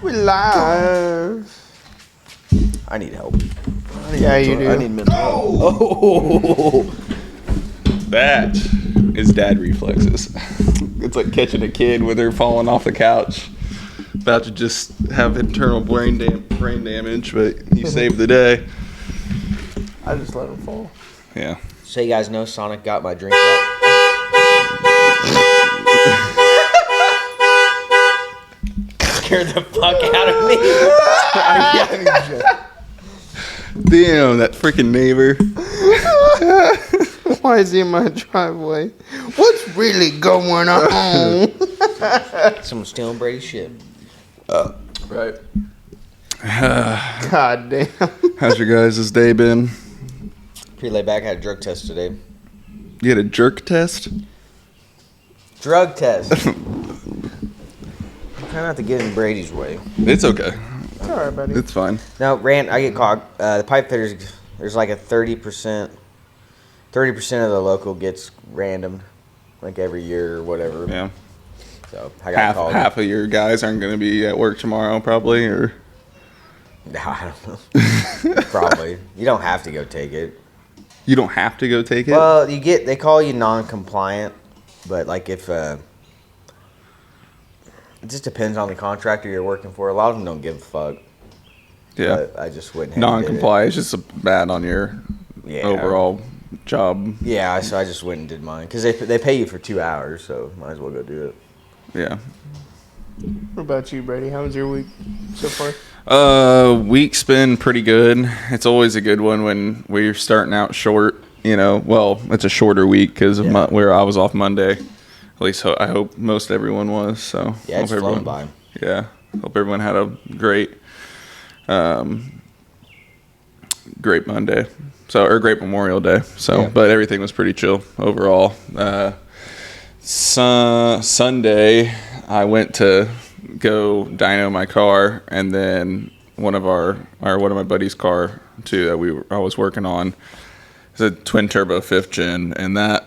We live. I need help. Yeah, you do. I need mental help. Oh, that is dad reflexes. It's like catching a kid when they're falling off the couch, about to just have internal brain damage, but he saved the day. I just let him fall. Yeah. so you guys know Sonic got my drink right. Scared the fuck out of me. Damn, that freaking neighbor. Why is he in my driveway? What's really going on? Someone's stealing Brady's shit. Right. God damn. How's your guys' day been? Pretty laid back. Had a drug test today. You had a jerk test? Drug test. Try not to get in Brady's way. It's okay. It's all right, buddy. It's fine. Now, I get caught. The pipe fitters, there's like a 30% of the local gets random, like every year or whatever. Yeah. So I got called. Half of your guys aren't going to be at work tomorrow, probably, or? No, I don't know. Probably. You don't have to go take it. You don't have to go take it? Well, they call you non-compliant, but like if it just depends on the contractor you're working for. A lot of them don't give a fuck. Yeah. But I just wouldn't. Non-compliant is just bad on your overall job. Yeah, so I just went and did mine because they pay you for 2 hours, so might as well go do it. Yeah. What about you, Brady? How was your week so far? Week's been pretty good. It's always a good one when we're starting out short. You know, well, it's a shorter week because of where I was off Monday. At least I hope most everyone was. So yeah, it's flown by. Yeah, hope everyone had a great Monday. Or great Memorial Day. So, yeah. But everything was pretty chill overall. Sunday, I went to go dyno my car, and then one of my buddy's car too that I was working on is a twin turbo 5th gen, and that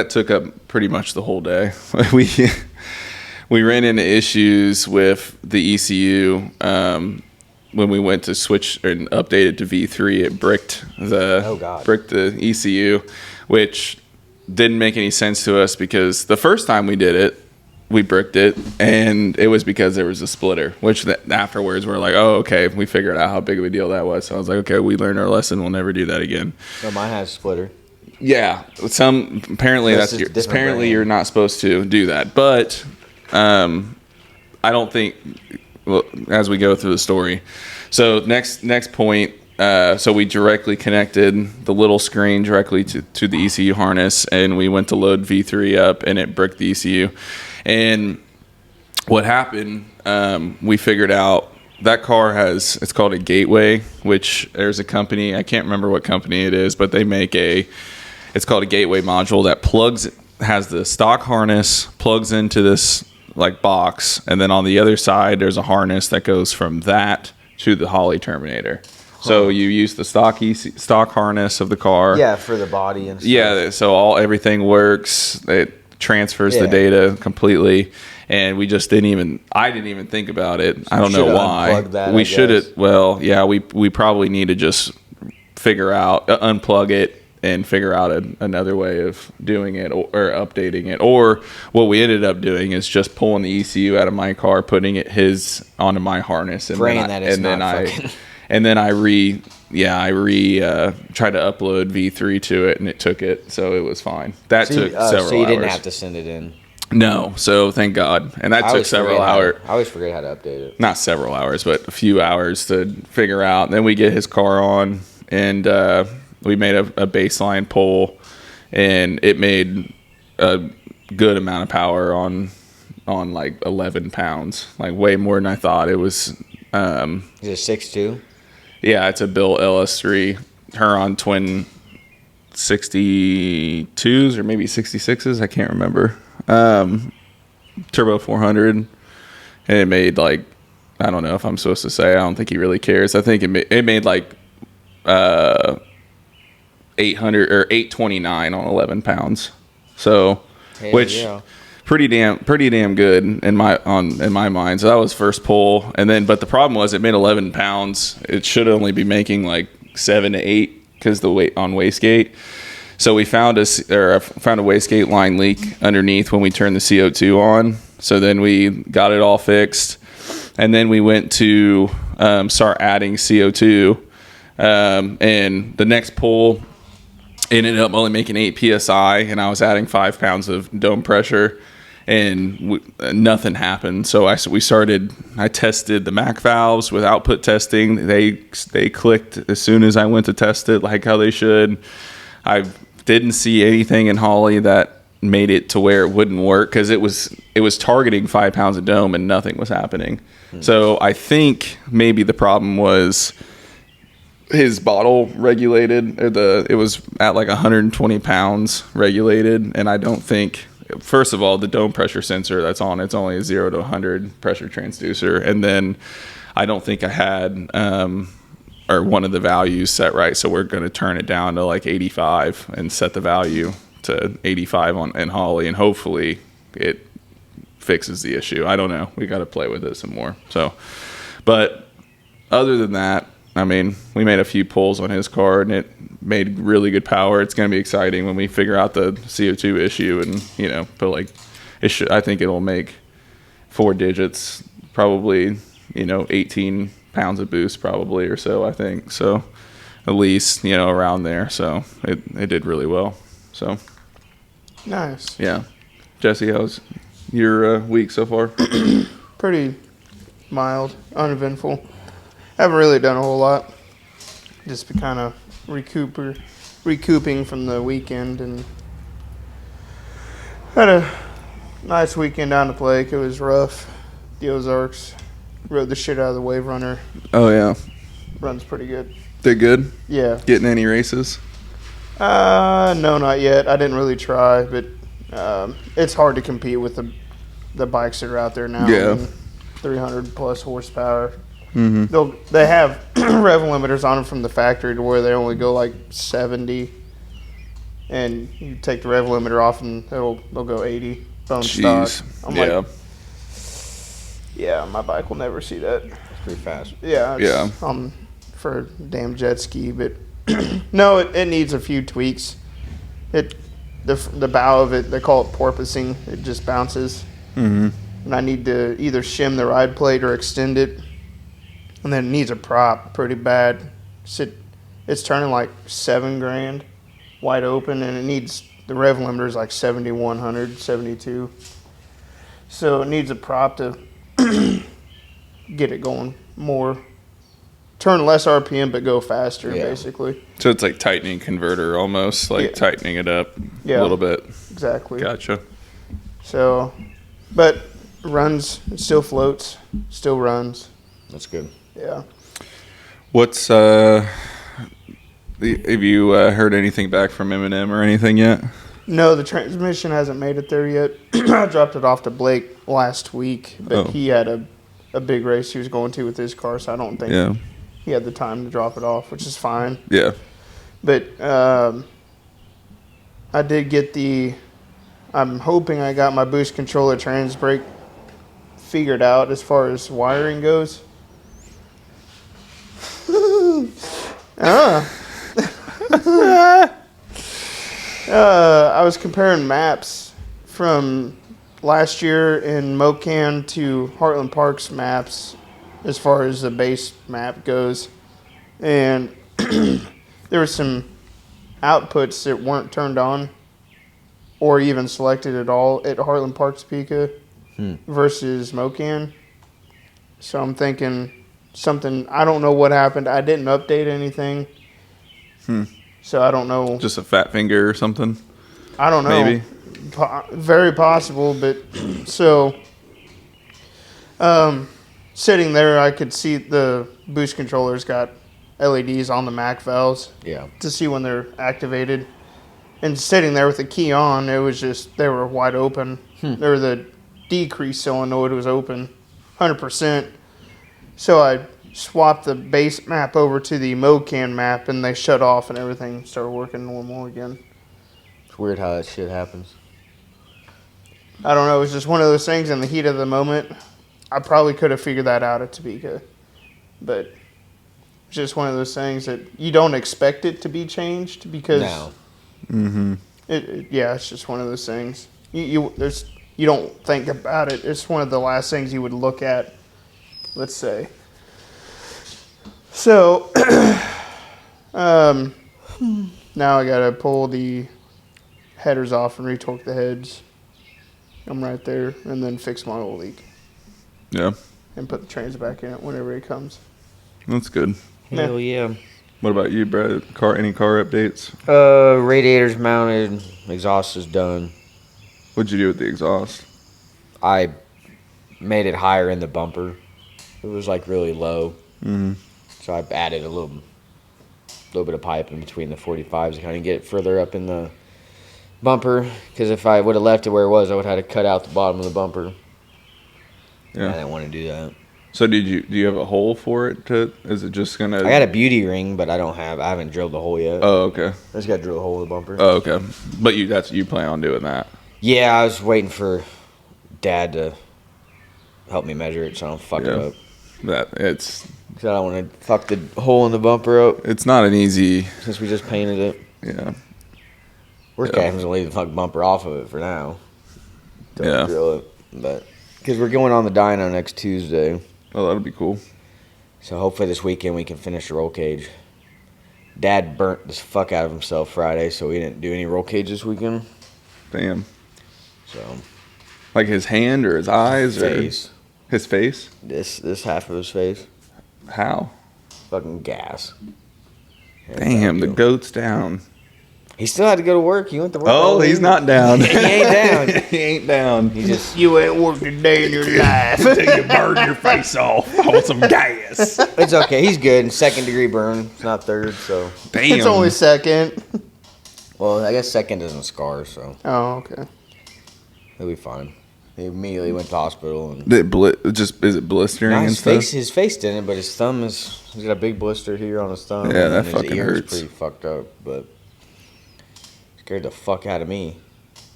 took up pretty much the whole day. we ran into issues with the ECU when we went to switch and update it to V3. It bricked the ECU, which didn't make any sense to us because the first time we did it, we bricked it, and it was because there was a splitter, which afterwards we're like, oh, okay, we figured out how big of a deal that was. So I was like, okay, we learned our lesson. We'll never do that again. So mine has a splitter. Yeah, apparently you're not supposed to do that, but I don't think. Well, as we go through the story, so next point. So we directly connected the little screen directly to the ECU harness, and we went to load V3 up, and it bricked the ECU. And what happened, we figured out that car it's called a Gateway, which there's a company, I can't remember what company it is, but they make it's called a Gateway module that has the stock harness, plugs into this like box, and then on the other side, there's a harness that goes from that to the Holley terminator. So you use the stock harness of the car. Yeah, for the body and stuff. Yeah, so everything works. It transfers the data completely, and I didn't even think about it. So I don't know why. We should have. Well, yeah, we probably need to just unplug it and figure out another way of doing it or updating it. Or what we ended up doing is just pulling the ECU out of my car, putting onto my harness, and then I tried to upload V3 to it, and it took it, so it was fine. That took several hours. So you didn't have to send it in? No, so thank God. And that took several hours. I always forget how to update it. Not several hours, but a few hours to figure out. Then we get his car on, and we made a baseline pull, and it made a good amount of power on like 11 pounds, like way more than I thought. It was... Is it 6.2? Yeah, it's a Bill LS3 Huron twin 62s or maybe 66s. I can't remember. Turbo 400, and it made like, I don't know if I'm supposed to say. I don't think he really cares. I think it made like 800 or 829 on 11 pounds. So, pretty damn good in my mind. So that was first pull, but the problem was it made 11 pounds. It should only be making like 7 to 8 because the weight on wastegate. So we found a wastegate line leak underneath when we turned the CO2 on. So then we got it all fixed, and then we went to start adding CO2, and the next pull ended up only making 8 psi, and I was adding 5 pounds of dome pressure, and nothing happened. So I tested the MAC valves with output testing. They clicked as soon as I went to test it, like how they should. I didn't see anything in Holly that made it to where it wouldn't work, because it was targeting 5 pounds of dome and nothing was happening. So I think maybe the problem was his bottle regulated, it was at like 120 pounds regulated, and I don't think, first of all, the dome pressure sensor that's on, it's only a 0 to 100 pressure transducer, and then I don't think I had or one of the values set right, so we're going to turn it down to like 85 and set the value to 85 in Holly, and hopefully it fixes the issue. I don't know. We got to play with it some more. So, but other than that, I mean, we made a few pulls on his car, and it made really good power. It's going to be exciting when we figure out the CO2 issue, and but like I think it'll make 4 digits, probably 18 pounds of boost probably or so, I think. So at least around there. So it did really well. So nice. Yeah. Jesse, how's your week so far? Pretty mild, uneventful. Haven't really done a whole lot. Just been kind of recouping from the weekend, and had a nice weekend down at the lake. It was rough. The Ozarks. Rode the shit out of the Wave Runner. Oh, yeah. Runs pretty good. They're good? Yeah. Getting any races? No, not yet. I didn't really try, but it's hard to compete with the bikes that are out there now. Yeah. 300 plus horsepower. Mm-hmm. They have rev limiters on them from the factory to where they only go like 70, and you take the rev limiter off and they'll go 80 bone stock. I'm like, yeah, my bike will never see that. It's pretty fast. Yeah. For a damn jet ski, but no, it needs a few tweaks. The bow of it, they call it porpoising. It just bounces. Mm-hmm. And I need to either shim the ride plate or extend it. And then it needs a prop pretty bad. It's turning like $7,000 wide open, and it needs, the rev limiter is like 7,100, 72. So it needs a prop to get it going more. Turn less RPM but go faster, basically. So it's like tightening converter almost, like tightening it up a little bit. Exactly. Gotcha. So, but runs, it still floats, still runs. That's good. Yeah. What's have you heard anything back from M&M or anything yet? No, the transmission hasn't made it there yet. I dropped it off to Blake last week, but he had a big race he was going to with his car, so I don't think he had the time to drop it off, which is fine. Yeah. But I did get I'm hoping I got my boost controller trans brake figured out as far as wiring goes. I was comparing maps from last year in Mocan to Heartland Park's maps as far as the base map goes, and there were some outputs that weren't turned on or even selected at all at Heartland Park's Pika versus Mocan. So I'm thinking something, I don't know what happened. I didn't update anything. So I don't know. Just a fat finger or something? I don't know. Maybe. Very possible, but so sitting there, I could see the boost controller's got LEDs on the MAC valves to see when they're activated. And sitting there with the key on, it was just, they were wide open. Or the decrease solenoid was open 100%. So I swapped the base map over to the Mocan map, and they shut off and everything started working normal again. It's weird how that shit happens. I don't know. It was just one of those things in the heat of the moment. I probably could have figured that out at Topeka, but it's just one of those things that you don't expect it to be changed because it's just one of those things. You don't think about it. It's one of the last things you would look at, let's say. So now I gotta pull the headers off and retorque the heads. I'm right there, and then fix my oil leak. Yeah. And put the trains back in it whenever it comes. That's good. Hell yeah. What about you, Brad? Any car updates? Radiator's mounted. Exhaust is done. What'd you do with the exhaust? I made it higher in the bumper. It was like really low. Mm-hmm. So I added a little bit of pipe in between the 45s to kind of get it further up in the bumper. Because if I would have left it where it was, I would have had to cut out the bottom of the bumper. Yeah. I didn't want to do that. So do you have a hole for it? Is it just gonna? I got a beauty ring, but I haven't drilled the hole yet. Oh, okay. I just got to drill a hole in the bumper. Oh, okay. But you plan on doing that? Yeah, I was waiting for Dad to help me measure it so I don't fuck it up. Because I don't want to fuck the hole in the bumper up. It's not an easy. Since we just painted it. Yeah. Worst case, I'm just gonna leave the fucking bumper off of it for now. Don't drill it, but because we're going on the dyno next Tuesday. Oh, that'll be cool. So hopefully this weekend we can finish the roll cage. Dad burnt the fuck out of himself Friday, so we didn't do any roll cage this weekend. Damn. So. Like his hand or his eyes face. Or his face? This half of his face. How? Fucking gas. Damn, the goat's down. He still had to go to work. He went to work. Oh, he's not down. He ain't down. He ain't down. You ain't worked a day in your life until you burn your face off. I want some gas. It's okay. He's good. 2nd degree burn. It's not 3rd, so. Damn. It's only 2nd. Well, I guess 2nd doesn't scar, so. Oh, okay. He'll be fine. He immediately went to the hospital. And is it blistering and stuff? His face didn't, but his thumb he's got a big blister here on his thumb. Yeah, that and fucking his ear's hurts. pretty fucked up, but scared the fuck out of me.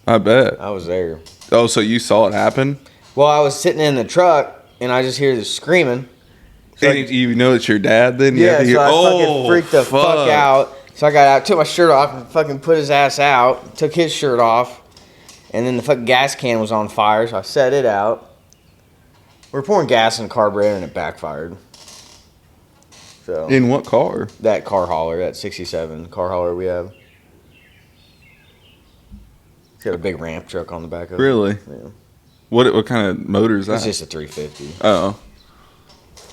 I bet. I was there. Oh, so you saw it happen? Well, I was sitting in the truck, and I just hear this screaming. So And you know it's your dad then? You have to so I hear, fucking freaked the fuck out. So I got out, took my shirt off, and fucking put his ass out, took his shirt off, and then the fucking gas can was on fire, so I set it out. We were pouring gas in the carburetor, and it backfired. So In what car? that car hauler, that 67 car hauler we have. It's got a big ramp truck on the back of it. Really? Yeah. What kind of motor is that? It's just a 350. Oh.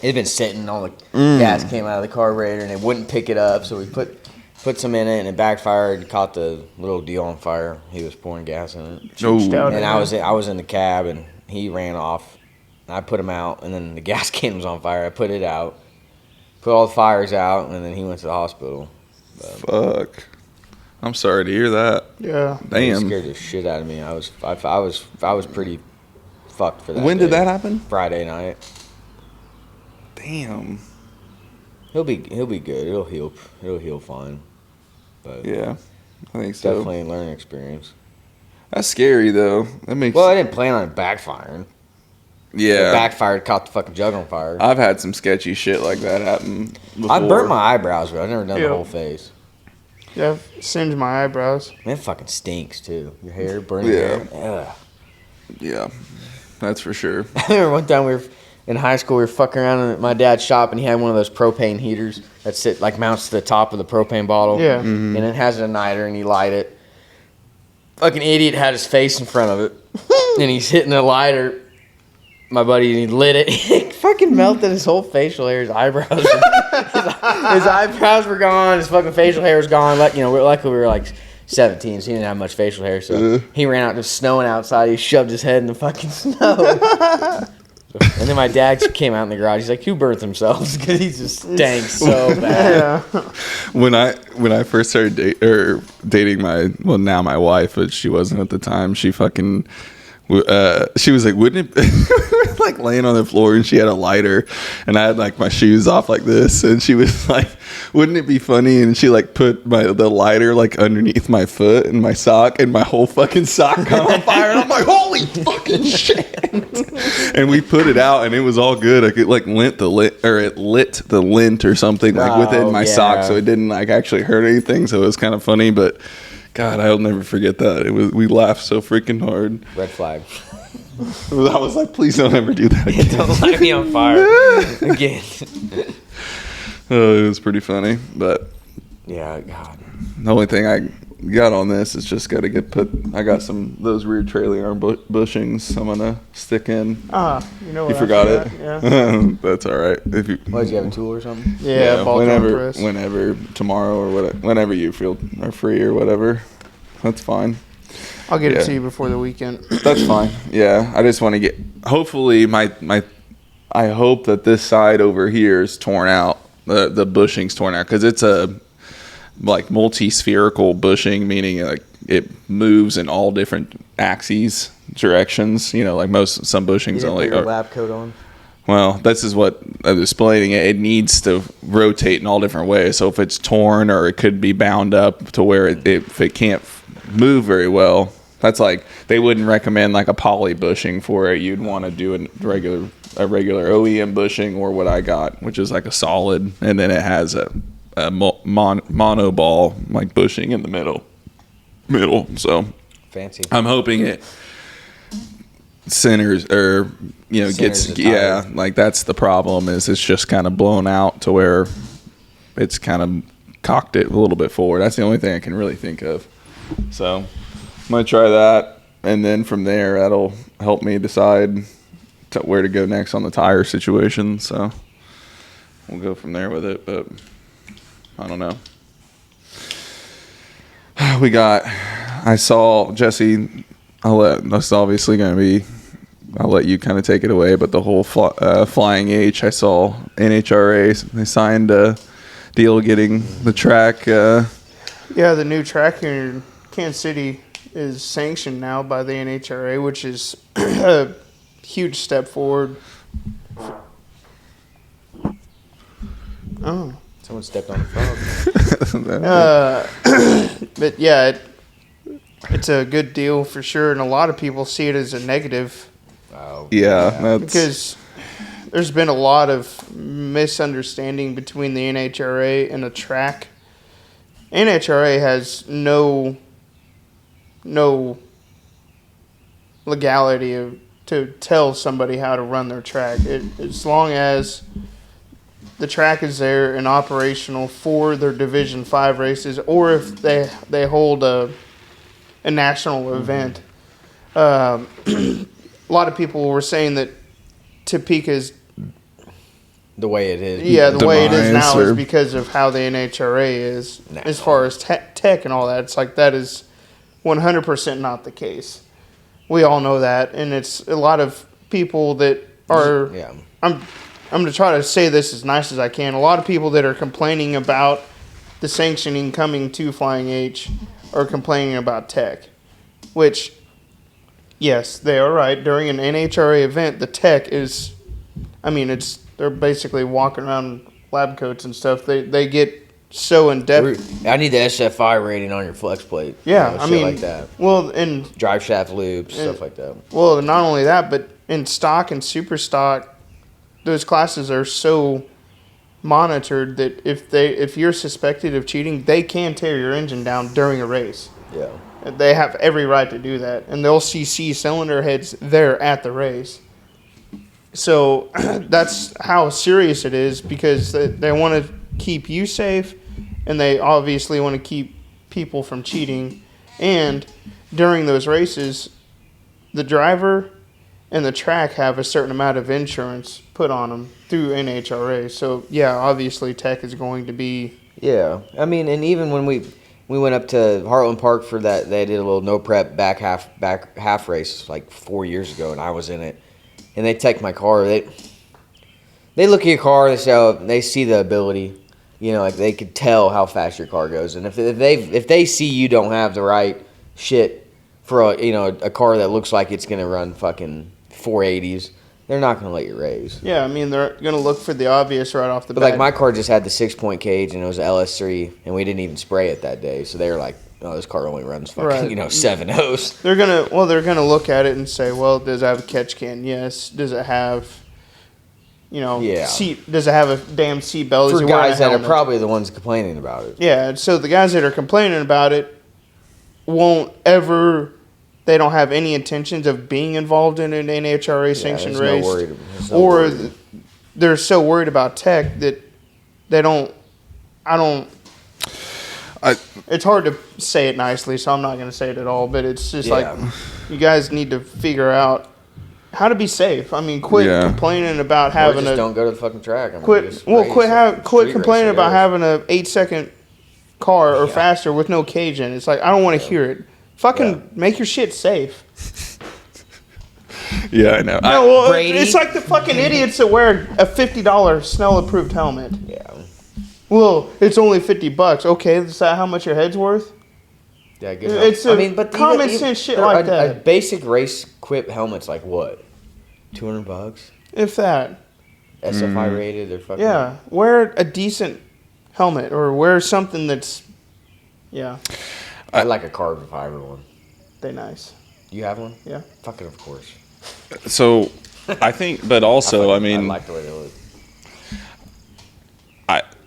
It had been sitting, all the gas came out of the carburetor, and it wouldn't pick it up, so we put some in it, and it backfired, caught the little deal on fire. He was pouring gas in it. Oh. And I was in the cab, and he ran off. I put him out, and then the gas can was on fire. I put it out, put all the fires out, and then he went to the hospital. Fuck. I'm sorry to hear that. Yeah. Damn. It scared the shit out of me. I was pretty fucked for that. When did that happen? Friday night. Damn. He'll be good. It'll heal fine. But Yeah. I think so. definitely a learning experience. That's scary though. That makes Well, I didn't plan on it backfiring. Yeah. It backfired, caught the fucking jug on fire. I've had some sketchy shit like that happen before. I burnt my eyebrows, but I've never done the Yeah. whole face. Yeah, I've singed my eyebrows. Man, it fucking stinks too. Your hair, burning hair. Ugh. Yeah. That's for sure. I remember one time we were in high school. We were fucking around in my dad's shop, and he had one of those propane heaters that mounts to the top of the propane bottle. Yeah. And it has an igniter, and you light it. Fucking idiot had his face in front of it, and he's hitting the lighter. My buddy, he lit it. He fucking melted his whole facial hair. His eyebrows, his eyebrows were gone. His fucking facial hair was gone. Luckily we were like 17, so he didn't have much facial hair. So he ran out. It was snowing outside. He shoved his head in the fucking snow. And then my dad came out in the garage. He's like, "Who burnt themselves?" Because he just stank so bad. Yeah. When I first started dating now my wife, but she wasn't at the time. She fucking she was like, "Wouldn't it?" like laying on the floor, and she had a lighter, and I had like my shoes off like this, and she was like, "Wouldn't it be funny?" And she like put the lighter like underneath my foot and my sock, and my whole fucking sock caught on fire, and I'm like, "Holy fucking shit!" And we put it out, and it was all good. Like it like lit the lint or something like within my sock, so it didn't like actually hurt anything. So it was kind of funny, but God, I'll never forget that. We laughed so freaking hard. Red flag. I was like, please don't ever do that again. Don't light me on fire again. Oh, it was pretty funny, but Yeah, God. the only thing I got on this is just got to get put. I got those rear trailing arm bushings. I'm gonna stick in. You know what? You forgot it? Yeah. That's all right. If you, Did you have a tool or something? Yeah, whenever tomorrow or whenever you feel are free or whatever, that's fine. I'll get it to you before the weekend. That's fine. Yeah, I just want to get. Hopefully, I hope that this side over here is torn out. The bushing's torn out because it's a like multi-spherical bushing, meaning like it moves in all different axes, directions. You know, like some bushings only. Put your lab coat on. Well, this is what I was explaining. It needs to rotate in all different ways. So if it's torn, or it could be bound up to where if it can't move very well, that's like they wouldn't recommend like a poly bushing for it. You'd want to do a regular OEM bushing, or what I got, which is like a solid, and then it has a mono ball like bushing in the middle. So Fancy. I'm hoping it centers, or gets like that's the problem, is it's just kind of blown out to where it's kind of cocked it a little bit forward. That's the only thing I can really think of. So I'm gonna try that, and then from there that'll help me decide where to go next on the tire situation. So we'll go from there with it, but I don't know. I saw Jesse. That's obviously going to be. I'll let you kind of take it away. But the whole Flying H, I saw NHRA. They signed a deal getting the track. The new track here in Kansas City is sanctioned now by the NHRA, which is a huge step forward. Oh. Someone stepped on the frog. But yeah, it's a good deal for sure, and a lot of people see it as a negative. Oh, yeah. Because there's been a lot of misunderstanding between the NHRA and the track. NHRA has no legality to tell somebody how to run their track. As long as the track is there and operational for their Division 5 races, or if they hold a national event. A lot of people were saying that Topeka's the way it is. Yeah, the way it is now is because of how the NHRA is as far as tech and all that. It's like that is 100% not the case. We all know that, and it's a lot of people that are. Yeah. I'm going to try to say this as nice as I can. A lot of people that are complaining about the sanctioning coming to Flying H are complaining about tech, which, yes, they are right. During an NHRA event, the tech is, they're basically walking around lab coats and stuff. They get so in depth. I need the SFI rating on your flex plate. Yeah, shit like that. Well, and drive shaft loops, stuff like that. Well, not only that, but in stock and super stock, those classes are so monitored that if you're suspected of cheating, they can tear your engine down during a race. Yeah. They have every right to do that, and they'll see cylinder heads there at the race. So that's how serious it is, because they want to keep you safe, and they obviously want to keep people from cheating. And during those races, the driver and the track have a certain amount of insurance put on them through NHRA. So, yeah, obviously tech is going to be... Yeah. And even when we went up to Heartland Park for that, they did a little no prep back half race like 4 years ago, and I was in it. And they take my car. They look at your car. They see the ability. Like they could tell how fast your car goes. And if they see you don't have the right shit for a car that looks like it's gonna run fucking 480s, they're not going to let you race. Yeah, I mean, they're going to look for the obvious right off the But bat. like my car just had the 6-point cage and it was an LS3 and we didn't even spray it that day. So they were like, oh, this car only runs fucking, Right. 7.0s. They're gonna look at it and say, well, does it have a catch can? Yes. Does it have, seat? Does it have a damn seat belt? For Is he wearing a guys that are helmet? probably the ones complaining about it. Yeah. So the guys that are complaining about it won't ever. They don't have any intentions of being involved in an NHRA sanctioned race, they're so worried about tech that they don't. It's hard to say it nicely, so I'm not going to say it at all. But it's just like you guys need to figure out how to be safe. I mean, quit complaining about having just don't go to the fucking track. I mean, quit complaining about having a 8-second car or faster with no cage in. It's like I don't want to hear it. Fucking make your shit safe. Yeah, I know. No, well, it's like the fucking idiots that wear a $50 Snell-approved helmet. Yeah. Well, it's only $50. Okay, is that how much your head's worth? Yeah, good. It's but common sense shit like that. A basic race equip helmet's like what? $200? If that. SFI rated or fucking. Yeah, wear a decent helmet or wear something that's. Yeah. I like a carbon fiber one. They're nice. You have one? Yeah. Fucking of course. So, I think, but also, I mean, I like the way they look.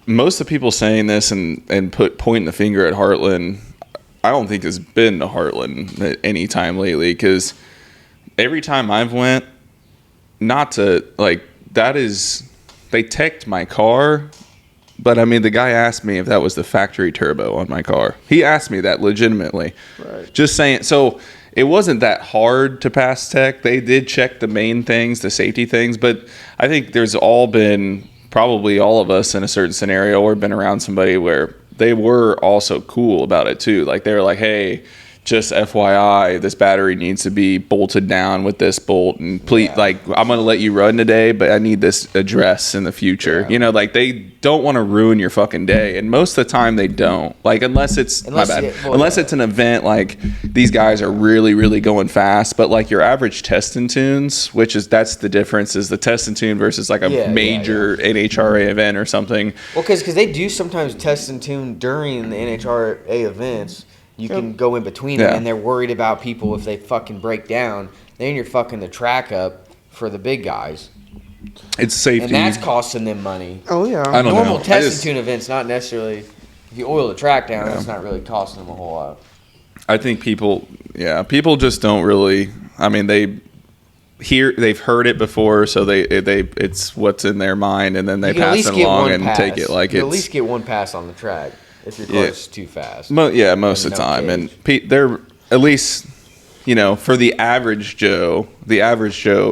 Most of the people saying this and pointing the finger at Heartland, I don't think has been to Heartland at any time lately, because every time I've went, they teched my car, but I mean, the guy asked me if that was the factory turbo on my car. He asked me that legitimately. Right. Just saying. So it wasn't that hard to pass tech. They did check the main things, the safety things, but I think there's probably all of us in a certain scenario or been around somebody where they were also cool about it too. Like they were like, hey, just FYI, this battery needs to be bolted down with this bolt, and please, I'm going to let you run today, but I need this address in the future. Yeah. Like they don't want to ruin your fucking day, and most of the time they don't. Like unless it's it's an event, like these guys are really, really going fast. But like your average test and tunes, that's the difference, is the test and tune versus like a major NHRA event or something. Well, because they do sometimes test and tune during the NHRA events. You can go in between them, and they're worried about people if they fucking break down. Then you're fucking the track up for the big guys. It's safety. And that's costing them money. Oh, yeah. I don't know. Normal test and tune events, not necessarily. If you oil the track down, it's not really costing them a whole lot. I think people just don't really. I mean, they've heard it before, so it's what's in their mind, and then they pass it along and take it like it's. You at least get one pass on the track. If your car's too fast. Most of the time. Cage. And they're, at least, for the average Joe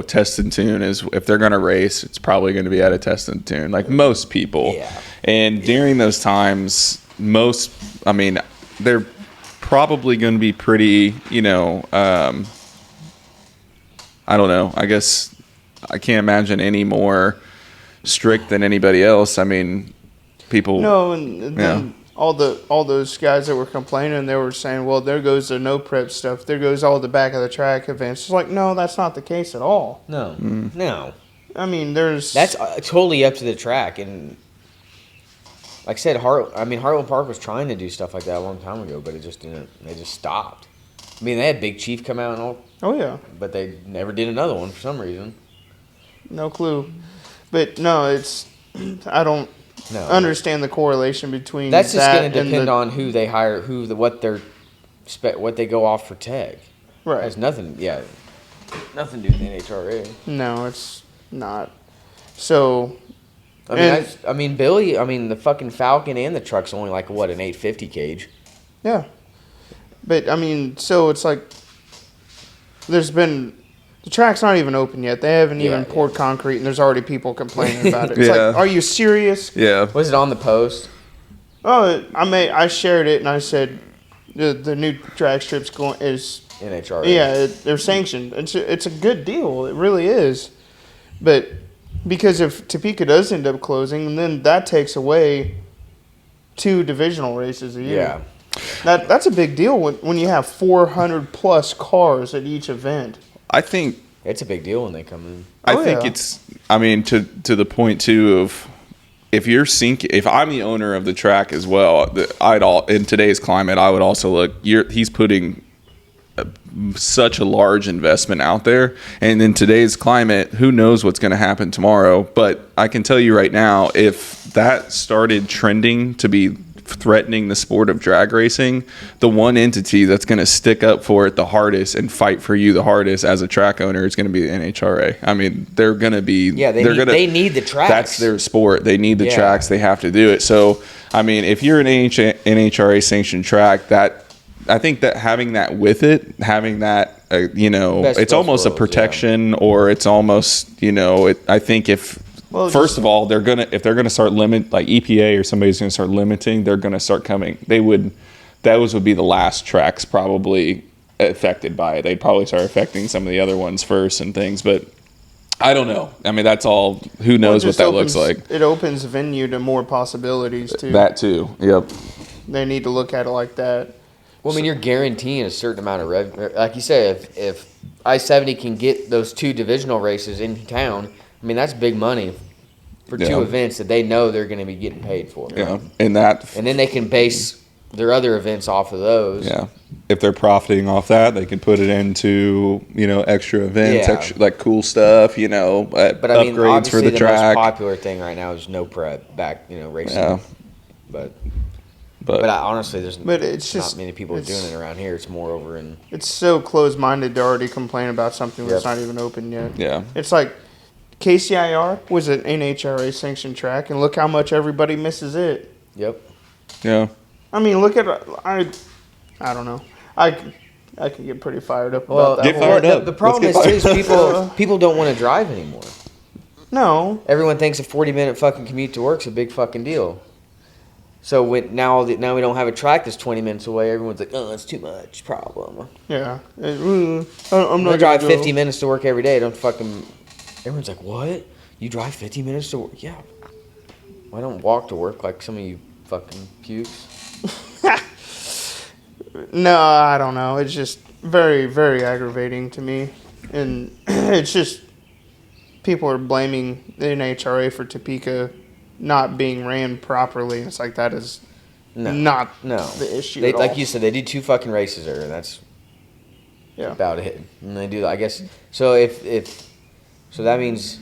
test and tune is, if they're going to race, it's probably going to be at a test and tune, like most people. Yeah. And during those times, they're probably going to be pretty, I don't know. I guess I can't imagine any more strict than anybody else. I mean, people. No, and then all those guys that were complaining, they were saying, well, there goes the no prep stuff. There goes all the back of the track events. It's like, no, that's not the case at all. No. No. I mean, that's totally up to the track. And like I said, Heartland Park was trying to do stuff like that a long time ago, but it just didn't. They just stopped. I mean, they had Big Chief come out and all. Oh, yeah. But they never did another one for some reason. No clue. But, no, I don't understand the correlation between that's just going to depend on who they hire, what they go off for tech. Right. It has nothing to do with the NHRA. No, it's not. So, Billy, the fucking Falcon and the truck's only like, what, an 850 cage? Yeah. But, so it's like, the track's not even open yet. They haven't even poured concrete, and there's already people complaining about it. It's like, are you serious? Yeah. Was it on the post? Oh, I shared it, and I said the new drag strip's is NHRA. Yeah, they're sanctioned. It's a good deal. It really is. But because if Topeka does end up closing, then that takes away 2 divisional races a year. Yeah. That's a big deal when you have 400 plus cars at each event. I think It's a big deal when they come in. I think it's. I mean, to the point too of if I'm the owner of the track as well, in today's climate, I would also look. He's putting such a large investment out there, and in today's climate, who knows what's going to happen tomorrow? But I can tell you right now, if that started trending to be threatening the sport of drag racing, the one entity that's going to stick up for it the hardest and fight for you the hardest as a track owner is going to be the NHRA. I mean, they're going to be they need the tracks. That's their sport. They need the tracks. They have to do it. So, I mean, if you're an NHRA sanctioned track, I think that having that, it's almost a protection, or it's almost, I think first of all, if they're gonna start like EPA or somebody's gonna start limiting, they're gonna start coming. Those would be the last tracks probably affected by it. They'd probably start affecting some of the other ones first and things, but I don't know. I mean, that's all. Who knows what that looks like? It opens the venue to more possibilities too. That too. Yep. They need to look at it like that. Well, I mean, you're guaranteeing a certain amount of revenue. Like you said, if I-70 can get those 2 divisional races in town, I mean, that's big money for 2 events that they know they're going to be getting paid for. Yeah, and then they can base their other events off of those. Yeah, if they're profiting off that, they can put it into extra events, extra, like cool stuff. But I mean, upgrades for the track. The most popular thing right now is no prep racing. Yeah. But honestly, it's just not many people are doing it around here. It's more over in. It's so closed-minded to already complain about something that's not even open yet. Yeah. It's like KCIR was an NHRA sanctioned track, and look how much everybody misses it. Yep. Yeah. I mean, look at I don't know. I could get pretty fired up about that. Get fired up. The problem is people don't want to drive anymore. No. Everyone thinks a 40-minute fucking commute to work's a big fucking deal. So now we don't have a track that's 20 minutes away. Everyone's like, oh, that's too much problem. Yeah. I'm not I drive 50 minutes to work every day. Everyone's like, what? You drive 50 minutes to work? Yeah. I don't walk to work like some of you fucking pukes. No, I don't know. It's just very, very aggravating to me. And it's just people are blaming the NHRA for Topeka not being ran properly. It's like that is not the issue at all. Like you said, they do 2 fucking races there, and that's about it. And they do, I guess. So so that means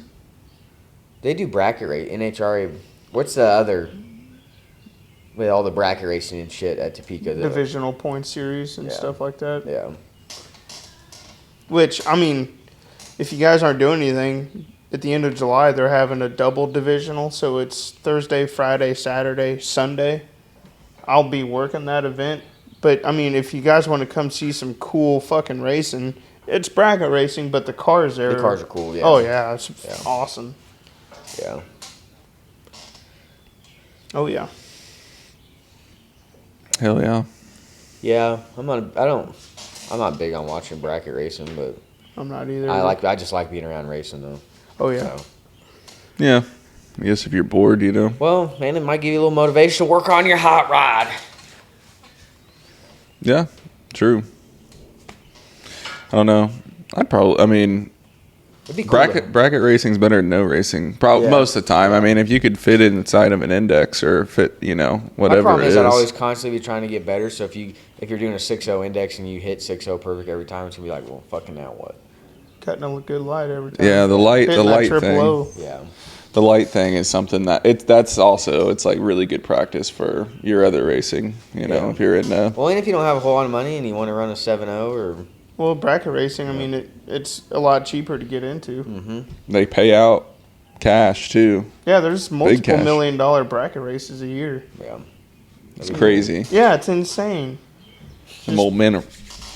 they do bracket race. NHRA. What's the other with all the bracket racing and shit at Topeka? Divisional point series and stuff like that. Yeah. Which, I mean, if you guys aren't doing anything, at the end of July, they're having a double divisional, so it's Thursday, Friday, Saturday, Sunday. I'll be working that event. But, I mean, if you guys want to come see some cool fucking racing, it's bracket racing, but the cars there. The cars are cool, yeah. Oh, yeah. It's awesome. Yeah. Oh, yeah. Hell yeah. Yeah, I'm not big on watching bracket racing, but I'm not either. I just like being around racing, though. Oh, yeah. So. Yeah. I guess if you're bored, Well, man, it might give you a little motivation to work on your hot rod. Yeah, true. I don't know. It'd be cool bracket racing's better than no racing. Most of the time. I mean, if you could fit it inside of an index or fit, whatever My problem it is. I'd always constantly be trying to get better. So if you're doing a 6.0 index and you hit 6.0 perfect every time, it's gonna be like, well, fucking now what? Cutting a good light every time. Yeah, the light thing. O. Yeah. The light thing is something that's also it's like really good practice for your other racing. If you're in Well, and if you don't have a whole lot of money and you want to run a 7.0 or. Well, bracket racing, I mean, it's a lot cheaper to get into. Mm-hmm. They pay out cash too. Yeah, there's multiple $1 million bracket races a year. Yeah. It's crazy. Yeah, it's insane. Some old men out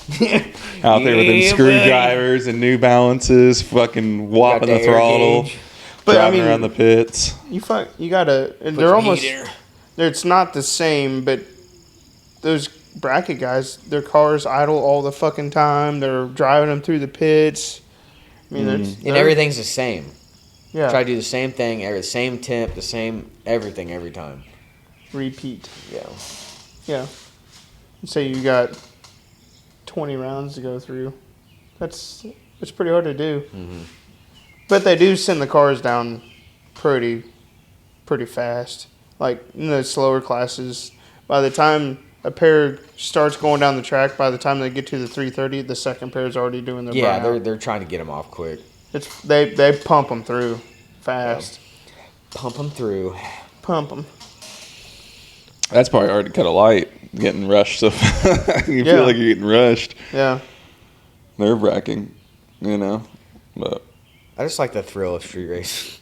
there with them screwdrivers and New Balances, fucking whopping the throttle, driving around the pits. You gotta. And they're almost. It's not the same, but those bracket guys, their cars idle all the fucking time. They're driving them through the pits. I mean, and everything's the same. Yeah. Try to do the same thing, the same temp, the same everything every time. Repeat. Yeah. Yeah. Say you got 20 rounds to go through. That's It's pretty hard to do. Mm-hmm. But they do send the cars down pretty fast. Like in the slower classes, by the time a pair starts going down the track, by the time they get to the 330, the second pair is already doing their burnout. They're trying to get them off quick. They pump them through fast. Yeah. Pump them through. Pump them. That's probably hard to cut a light, getting rushed. So you feel like you're getting rushed. Yeah. Nerve-wracking, you know. But I just like the thrill of street racing.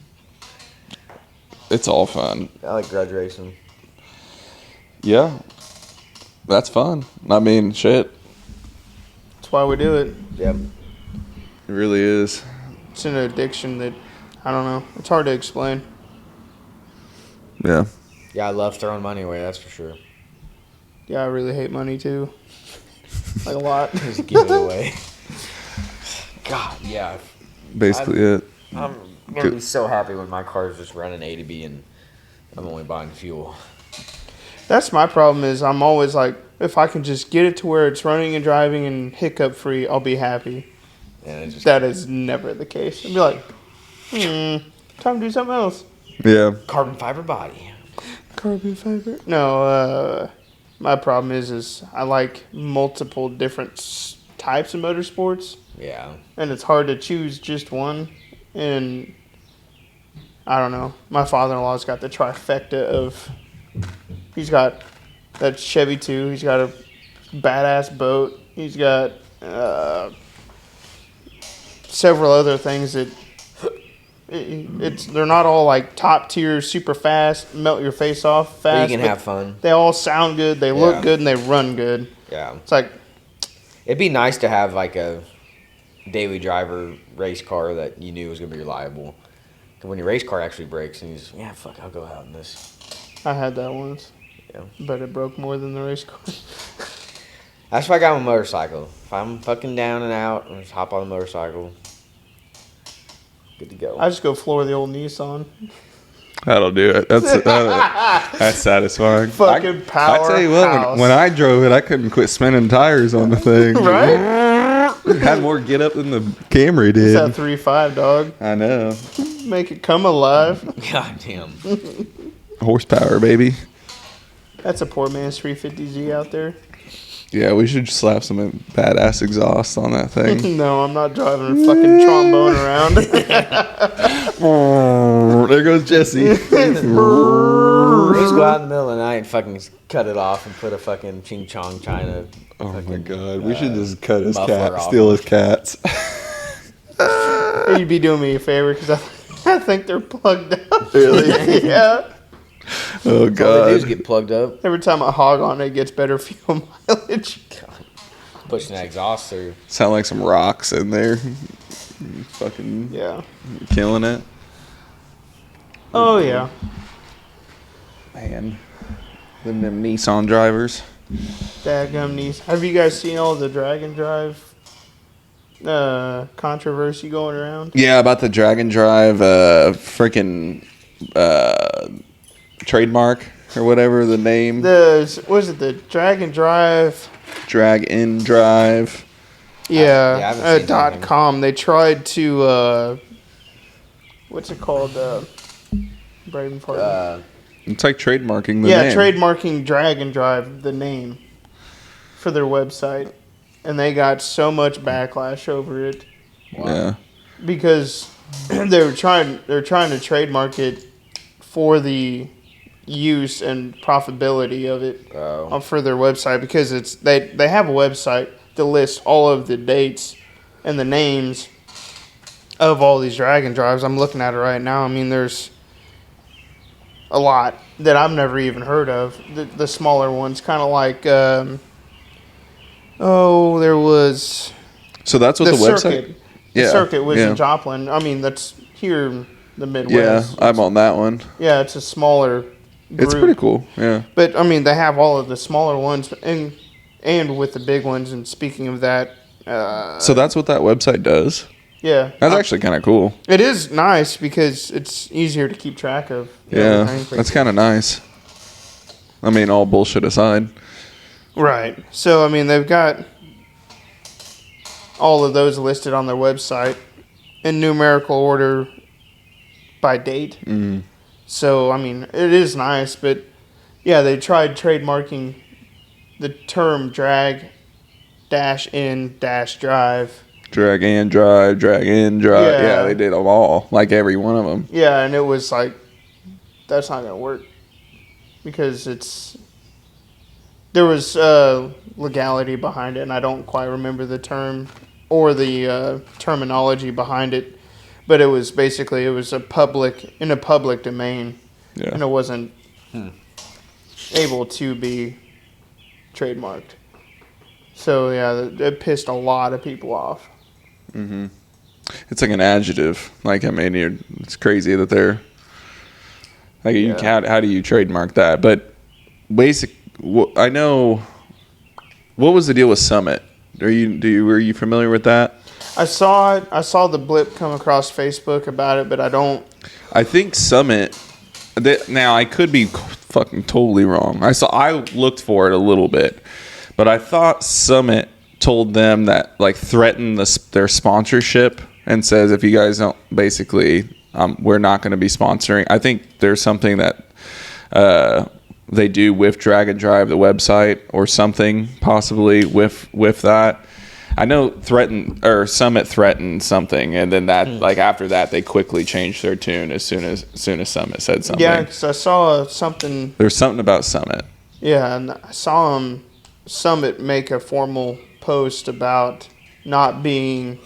It's all fun. I like grudge racing. Yeah. That's fun. I mean, shit. That's why we do it. Yep. It really is. It's an addiction that, I don't know. It's hard to explain. Yeah. Yeah, I love throwing money away, that's for sure. Yeah, I really hate money too. Like a lot. Just give it away. God, yeah. Basically it. I'm going to be so happy when my car's just running A to B and I'm only buying fuel. That's my problem is I'm always like, if I can just get it to where it's running and driving and hiccup free, I'll be happy. And that is never the case. I'd be like, time to do something else. Yeah. Carbon fiber body. Carbon fiber? No, my problem is I like multiple different types of motorsports. Yeah. And it's hard to choose just one. And I don't know. My father-in-law's got the trifecta of... He's got that Chevy 2. He's got a badass boat. He's got several other things that... They're not all like top tier, super fast, melt your face off fast. But you can have fun. They all sound good. They look good, and they run good. Yeah. It's like... It'd be nice to have like a daily driver race car that you knew was going to be reliable. Because when your race car actually breaks and you just, fuck, I'll go out in this. I had that once. Yeah. But it broke more than the race car. That's why I got my motorcycle. If I'm fucking down and out, I'll just hop on the motorcycle. Good to go. I just go floor the old Nissan. That'll do it. That's satisfying. Fucking power. I tell you what, when I drove it, I couldn't quit spinning tires on the thing. Right? Had more get up than the Camry did. It's that 3.5, dog. I know. Make it come alive. God damn. Horsepower, baby. That's a poor man's 350Z out there. Yeah, we should slap some badass exhaust on that thing. No, I'm not driving a fucking trombone around. There goes Jesse. Just go out in the middle of the night and fucking cut it off and put a fucking ching chong china. Oh my god, we should just cut his muffler cat, off. steal his cats. You'd be doing me a favor because I think they're plugged up. Really? Yeah. Oh All they do god. is get plugged up. Every time I hog on it, gets better fuel mileage. Pushing that exhaust through. Sound like some rocks in there. Fucking Yeah. killing it. Oh, yeah. Man. Them Nissan drivers. Dadgum knees. Have you guys seen all the Dragon Drive controversy going around? Yeah, about the Dragon Drive freaking trademark or whatever the name. Was it the Dragon Drive? Drag-in Drive. Yeah, I haven't seen that .com. They tried to what's it called? Braden Parton. It's like trademarking the Yeah, name. trademarking Dragon Drive, the name, for their website, and they got so much backlash over it. Wow. Yeah. Because they're trying to trademark it for the use and profitability of it for their website, because they have a website that lists all of the dates and the names of all these Dragon Drives. I'm looking at it right now. I mean, there's a lot that I've never even heard of. The smaller ones, kind of like there was So that's what the website. The circuit was in Joplin. I mean, that's here in the Midwest. Yeah, I'm on that one. Yeah, it's a smaller group. It's pretty cool. Yeah. But I mean, they have all of the smaller ones and with the big ones. And speaking of that, So that's what that website does. yeah, That's actually kind of cool. it is nice because it's easier to keep track of. Yeah, everything. that's kind of nice. I mean, all bullshit aside. Right. So I mean, they've got all of those listed on their website in numerical order by date. Mm. So, I mean, it is nice, but yeah, they tried trademarking the term drag -in -drive. Drag in, drive, drag in, drive. Yeah, they did them all, like every one of them. Yeah, and it was like, that's not going to work because there was legality behind it, and I don't quite remember the term or the terminology behind it, but it was basically, it was in a public domain, and it wasn't able to be trademarked. So yeah, it pissed a lot of people off. Mm-hmm. It's like an adjective. Like, I mean, it's crazy that they're like, how do you trademark that? But I know. What was the deal with Summit? Were you familiar with that? I saw it. I saw the blip come across Facebook about it, but I don't. I think Summit. Now I could be fucking totally wrong. I looked for it a little bit, but I thought Summit told them that, like, threatened their sponsorship and says, if you guys don't, basically, we're not going to be sponsoring. I think there's something that they do with Drag and Drive, the website, or something possibly with that. I know Summit threatened something, and then that like after that they quickly changed their tune as soon as Summit said something. Yeah, because I saw something. There's something about Summit. Yeah, and I saw Summit make a formal post about not being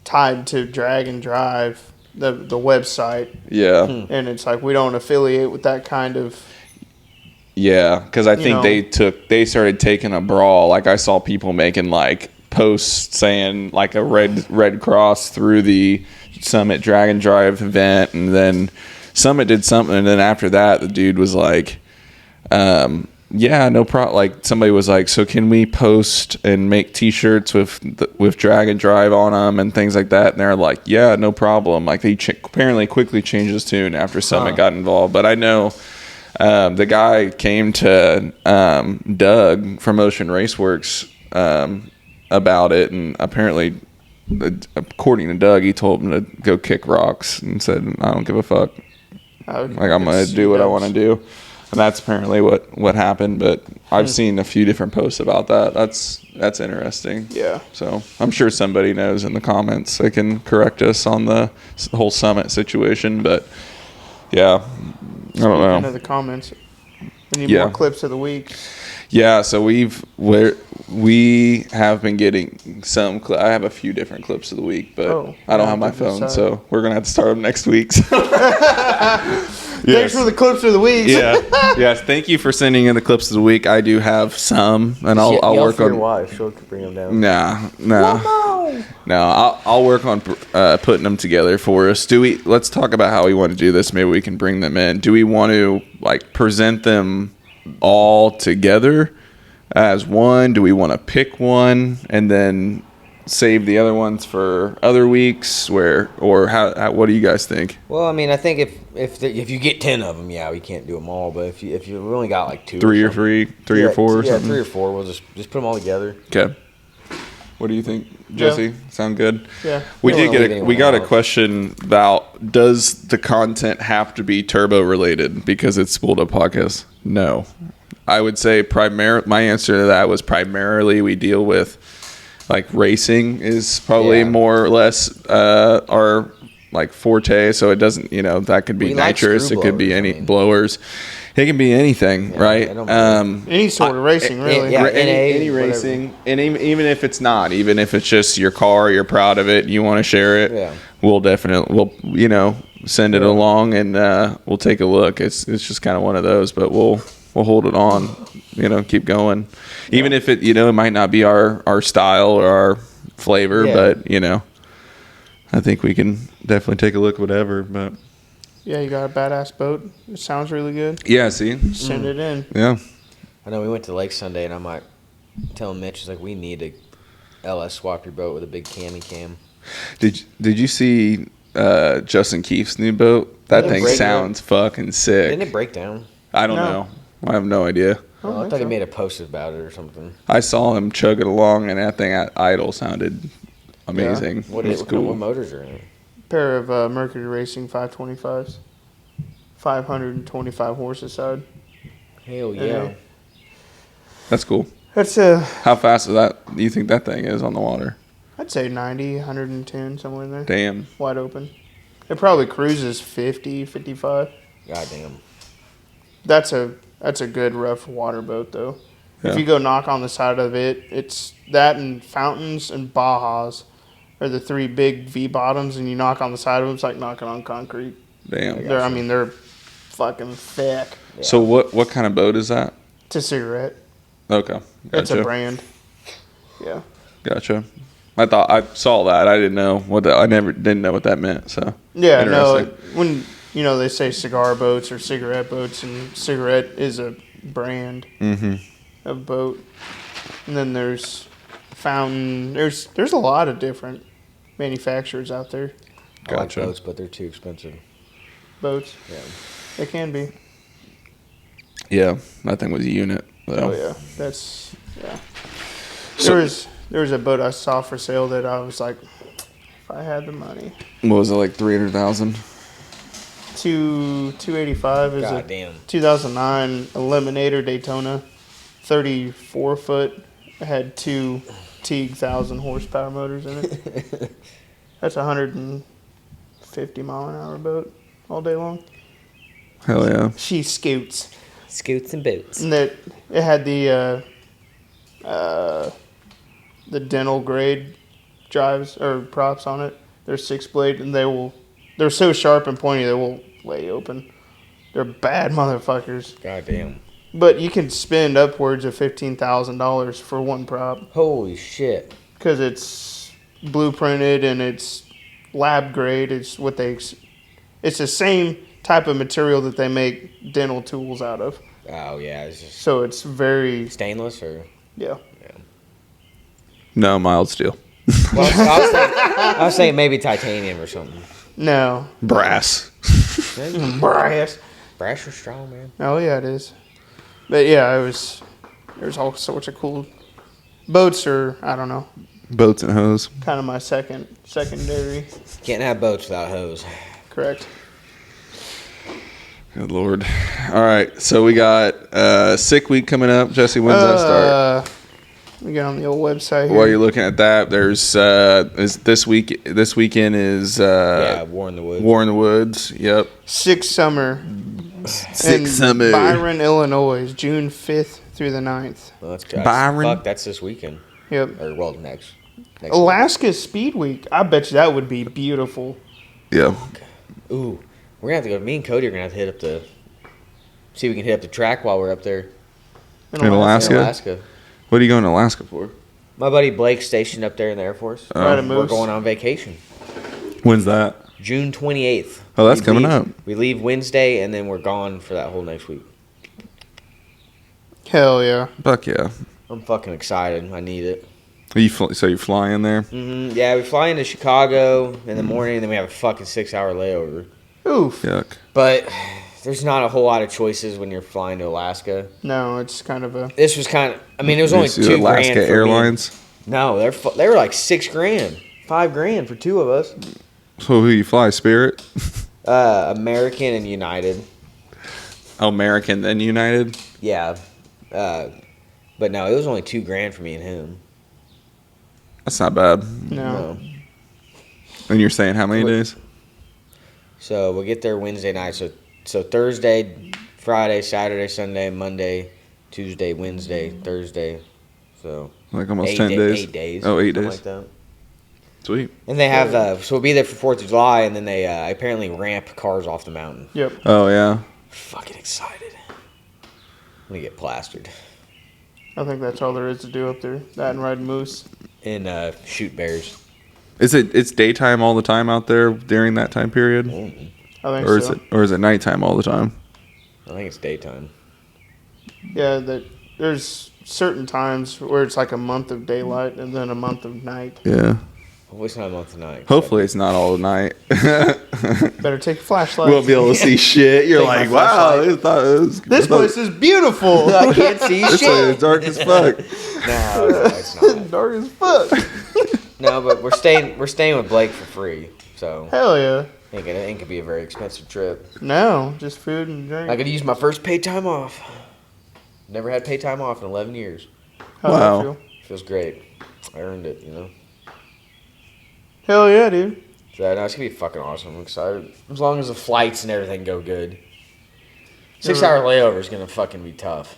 tied to Drag and Drive, the website. Yeah. And it's like, we don't affiliate with that kind of. Yeah, because I think they started taking a brawl. Like, I saw people making like posts saying like a red cross through the Summit Drag and Drive event, and then Summit did something, and then after that the dude was like, yeah, no problem. Like, somebody was like, so can we post and make T-shirts with Drag and Drive on them and things like that? And they're like, yeah, no problem. Like, they apparently quickly changed his tune after Summit got involved. But I know the guy came to Doug from Ocean Raceworks about it, and apparently, according to Doug, he told him to go kick rocks and said, I don't give a fuck. Like, I'm going to do what I want to do. And that's apparently what happened, but I've seen a few different posts about that. That's interesting. Yeah. So I'm sure somebody knows in the comments. They can correct us on the whole Summit situation, but yeah, I don't know. Into the comments. We need more clips of the week. Yeah, so we have been getting some. I have a few different clips of the week, but I don't have my phone, so we're gonna have to start them next week. Thanks for the clips of the week. Yeah. Yes. Thank you for sending in the clips of the week. I do have some, and I'll work on. Your wife, she'll bring them down. No. I'll work on putting them together for us. Let's talk about how we want to do this. Maybe we can bring them in. Do we want to like present them all together as one? Do we want to pick one and then save the other ones for other weeks? How what do you guys think? Well, I mean, I think if you get 10 of them, we can't do them all. But if you only got like two, three or four, or something? 3 or 4, we'll just put them all together. Okay. What do you think, Jesse? Yeah. Sound good? Yeah. We got a question about, does the content have to be turbo related because it's Spool'd podcast? No. I would say my answer to that was primarily we deal with like racing is probably more or less our like forte. So it doesn't, that could be nitrous, it could be any blowers. It can be anything, right? Any sort of racing, really. Any racing, and even if it's not, even if it's just your car, you're proud of it, you want to share it, we'll send it along, and we'll take a look. It's just kind of one of those, but we'll hold it on, keep going, even if it it might not be our style or our flavor, but I think we can definitely take a look, whatever, but. Yeah, you got a badass boat. It sounds really good. Yeah, see? Send it in. Yeah. I know we went to the lake Sunday, and I'm like, telling Mitch, we need a LS swap your boat with a big cami cam. Did you see Justin Keefe's new boat? That thing sounds fucking sick. Didn't it break down? I don't know. I have no idea. Oh, I think thought he so. made a post about it or something. I saw him chug it along, and that thing at idle sounded amazing. What It was cool. What motors are in it? Pair of Mercury Racing 525s. 525 horses side. Hell yeah. And That's cool. that's How fast is that? Do you think that thing is on the water? I'd say 90, 110, somewhere in there. Damn. Wide open. It probably cruises 50, 55. Goddamn. That's a good rough water boat though. Yeah. If you go knock on the side of it, it's that and Fountains and Bajas are the three big V bottoms, and you knock on the side of them, it's like knocking on concrete. Damn. They're fucking thick. Yeah. So what kind of boat is that? It's a cigarette. Okay. Gotcha. It's a brand. Yeah. Gotcha. I thought I saw that. I didn't know what that. I didn't know what that meant. So Yeah, no. Interesting. When they say cigar boats or cigarette boats, and cigarette is a brand of boat, and then there's Fountain. There's a lot of different manufacturers out there. I like Gotcha. boats, but they're too expensive. Boats, Yeah. they can be. Yeah, that thing was a unit. Oh yeah, that's yeah. So- There was a boat I saw for sale that I was like, if I had the money, What was it, like 300,000? 285 is a Goddamn. 2009 Eliminator Daytona, 34 foot. It had two Teague 1,000 horsepower motors in it. That's a 150 mile an hour boat all day long. Hell yeah. She scoots. Scoots and boots. And that it had the dental grade drives or props on it. They're 6-blade, and they're so sharp and pointy they will lay open. They're bad motherfuckers. Goddamn. But you can spend upwards of $15,000 for one prop Holy shit. because it's blueprinted and it's lab grade. It's it's the same type of material that they make dental tools out of. Oh, yeah. It's just So it's very stainless or? yeah. No, mild steel. Well, I was saying maybe titanium or something. No. Brass. Brass. Brass or strong, man. Oh yeah, it is. But yeah, there's all sorts of cool boats. Or I don't know, Boats and hose. kind of my secondary. Can't have boats without hose. Correct. Good Lord. All right, so we got sick week coming up. Jesse, when's that start? We got on the old website here. While you're looking at that, there's is this weekend is War in the Woods. War in the Woods. Yep. Six Summer. in Summer. Byron, Illinois, June 5th through the 9th. Well, that's Byron? Fuck, that's this weekend. Yep. Or, well, next week. Alaska Speed Week. I bet you that would be beautiful. Yeah. Ooh. We're going to have to go. Me and Cody are going to have to hit up the. See if we can hit up the track while we're up there In Alaska? in Alaska. What are you going to Alaska for? My buddy Blake's stationed up there in the Air Force. Ride a We're moose. going on vacation. When's that? June 28th. Oh, that's We coming leave- up. We leave Wednesday, and then we're gone for that whole next week. Hell yeah. Fuck yeah. I'm fucking excited. I need it. So you're flying there? Yeah, we fly into Chicago in the morning, and then we have a fucking 6-hour layover. Oof. Yuck. But there's not a whole lot of choices when you're flying to Alaska. No, it's kind of a. This was kind of. I mean, it was only You see $2,000 Alaska for Airlines. Me. No, they were like $6,000, $5,000 for two of us. So who you fly? Spirit? American and United. Oh, American then United? Yeah, but no, it was only $2,000 for me and him. That's not bad. No. And you're saying how many days? So we'll get there Wednesday night. So Thursday, Friday, Saturday, Sunday, Monday, Tuesday, Wednesday, Thursday. So Like almost 10 days? 8 days. Oh, 8 something days. like that. Sweet. And they have, so we'll be there for 4th of July, and then they apparently ramp cars off the mountain. Yep. Oh, yeah. Fucking excited. I'm going to get plastered. I think that's all there is to do up there. That and ride moose. And shoot bears. It's daytime all the time out there during that time period? I think Or so. is it nighttime all the time? I think it's daytime. Yeah, there's certain times where it's like a month of daylight and then a month of night. Yeah. Hopefully it's not a month tonight. Hopefully it's not all night. Better take a flashlight. We'll be able to see shit. You're Take my like, wow, flashlight. This place is beautiful. I can't see This place shit. is dark as fuck. No, it's not. Dark as fuck. No, but we're staying with Blake for free. So Hell yeah. I think it could be a very expensive trip. No, just food and drink. I could use my first paid time off. Never had paid time off in 11 years. How's that Wow. feel? Feels great. I earned it, you know. Hell yeah, dude. So no, it's gonna be fucking awesome. I'm excited. As long as the flights and everything go good. 6-hour layover is gonna fucking be tough.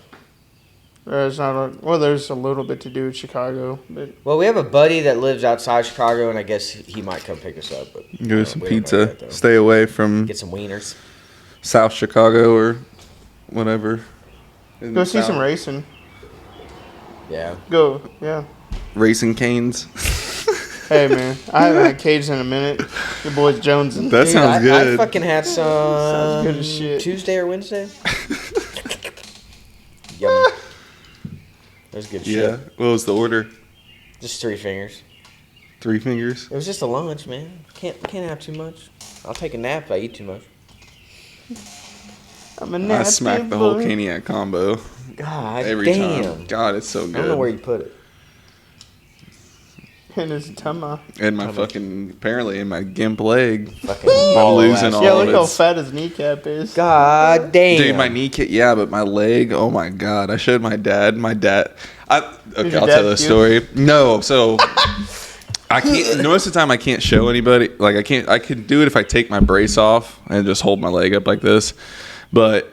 There's a little bit to do with Chicago, but Well, we have a buddy that lives outside Chicago, and I guess he might come pick us up. But Go to some we don't know pizza. yet, though. Stay away from Get some wieners. South Chicago or whatever. In go see South. some racing. Yeah. Go, yeah. Racing Canes. Hey man, I haven't had Cage in a minute. Your boy's Jonesing. That sounds I good. fucking had some Sounds good as shit. Tuesday or Wednesday. Yum. That was good shit. Yeah. What was the order? Just 3 fingers. 3 fingers? It was just a lunch, man. Can't have too much. I'll take a nap if I eat too much. I'm a I nasty smacked the whole boy. Caniac combo God every damn. time. God, it's so I don't know where good. you put it. In his tummy. And my apparently in my gimp leg. Fucking I'm losing all Yeah, of look how it. fat his kneecap is. God damn. Dude, my kneecap, yeah, but my leg, oh my God. I showed my dad. Okay, your I'll dad tell the puke? story. No, so I can't, most of the time I can't show anybody. Like I could do it if I take my brace off and just hold my leg up like this. But,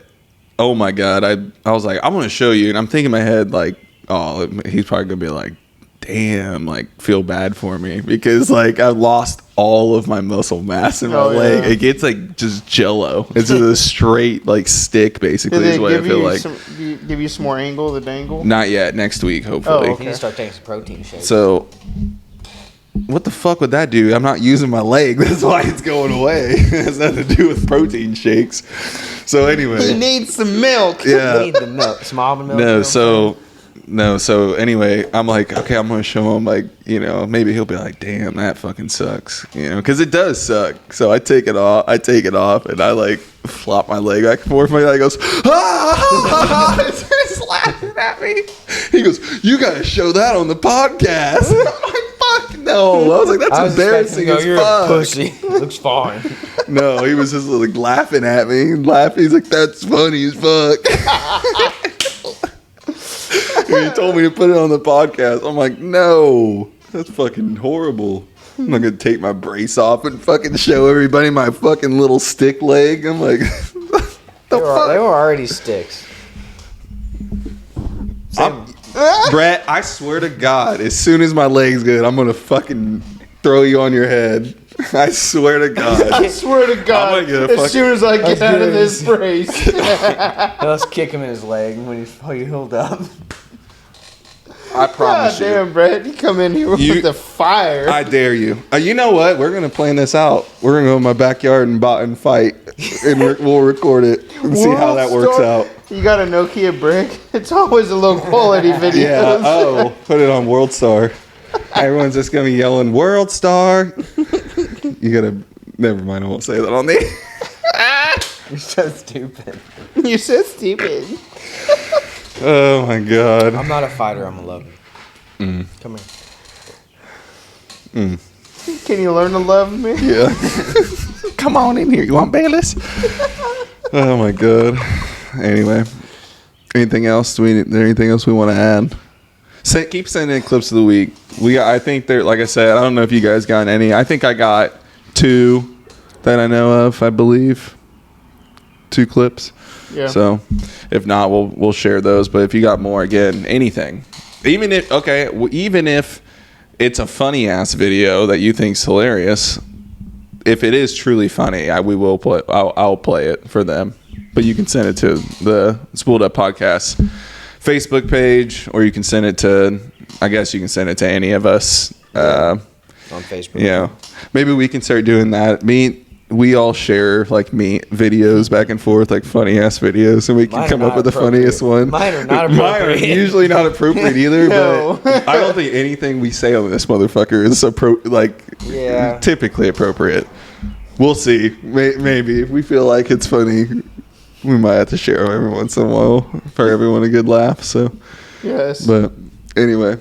oh my God, I was like, I'm going to show you. And I'm thinking in my head, like, oh, he's probably going to be like, damn, like, feel bad for me. Because, like, I lost all of my muscle mass in my leg. Yeah. It gets, like, just jello. It's just a straight, like, stick, basically, Did is they what I give feel you like. give you some more angle, the dangle? Not yet. Next week, hopefully. Oh, You okay. need to start taking some protein shakes. So, what the fuck would that do? I'm not using my leg. That's why it's going away. It has nothing to do with protein shakes. So, He anyway. needs some milk. You Yeah. need the milk, some almond milk. So anyway, I'm like, okay, I'm gonna show him, like, you know, maybe he'll be like, damn, that fucking sucks, you know, because it does suck. So I take it off, and I like flop my leg back and forth. My guy goes, he's laughing at me. He goes, you gotta show that on the podcast. I'm like, fuck no. I was like, that's embarrassing as You're fuck. a pussy. Looks fine. No, he was just like laughing at me, He's like, that's funny as fuck. He told me to put it on the podcast. I'm like, no, that's fucking horrible. I'm not gonna take my brace off and fucking show everybody my fucking little stick leg. I'm like, They were already sticks. Brett, I swear to God, as soon as my leg's good, I'm gonna fucking throw you on your head. I swear to God. I swear to I'm God, gonna get a as fucking- soon as I get out of this brace. Let's kick him in his leg when he's healed up. I God promise you. damn, Brett, you come in here You- with the fire. I dare you. You know what? We're gonna plan this out. We're gonna go in my backyard and fight, and we'll record it and see how that works out. You got a Nokia brick? It's always a low quality video. Yeah. Oh, put it on World Star. Everyone's just gonna be yelling World Star. You gotta. Never mind. I won't say that on the. You're so stupid. You're so stupid. Oh my God. I'm not a fighter. I'm a lover. Come here. Can you learn to love me? Yeah. Come on in here. You want Bayless? Oh my God. Anyway, anything else? Is there anything else we want to add? Keep sending in clips of the week. I think they're, like I said, I don't know if you guys got any. I think I got 2 that I know of. I believe 2 clips. Yeah. So, if not, we'll share those. But if you got more, again, anything, even if it's a funny ass video that you think's hilarious, if it is truly funny, we will play. I'll play it for them. But you can send it to the Spool'd Podcast Facebook page, or you can send it to. I guess you can send it to any of us. On Facebook. Yeah, maybe we can start doing that. we all share like videos back and forth, like funny ass videos, and we can come up with the funniest one. Mine are not appropriate. Mine are usually not appropriate either. No. But I don't think anything we say on this motherfucker is typically appropriate. We'll see. Maybe if we feel like it's funny, we might have to share them every once in a while for everyone a good laugh. So Yes. but anyway,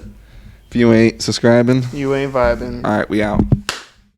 if you ain't subscribing, You ain't vibing. all right, we out.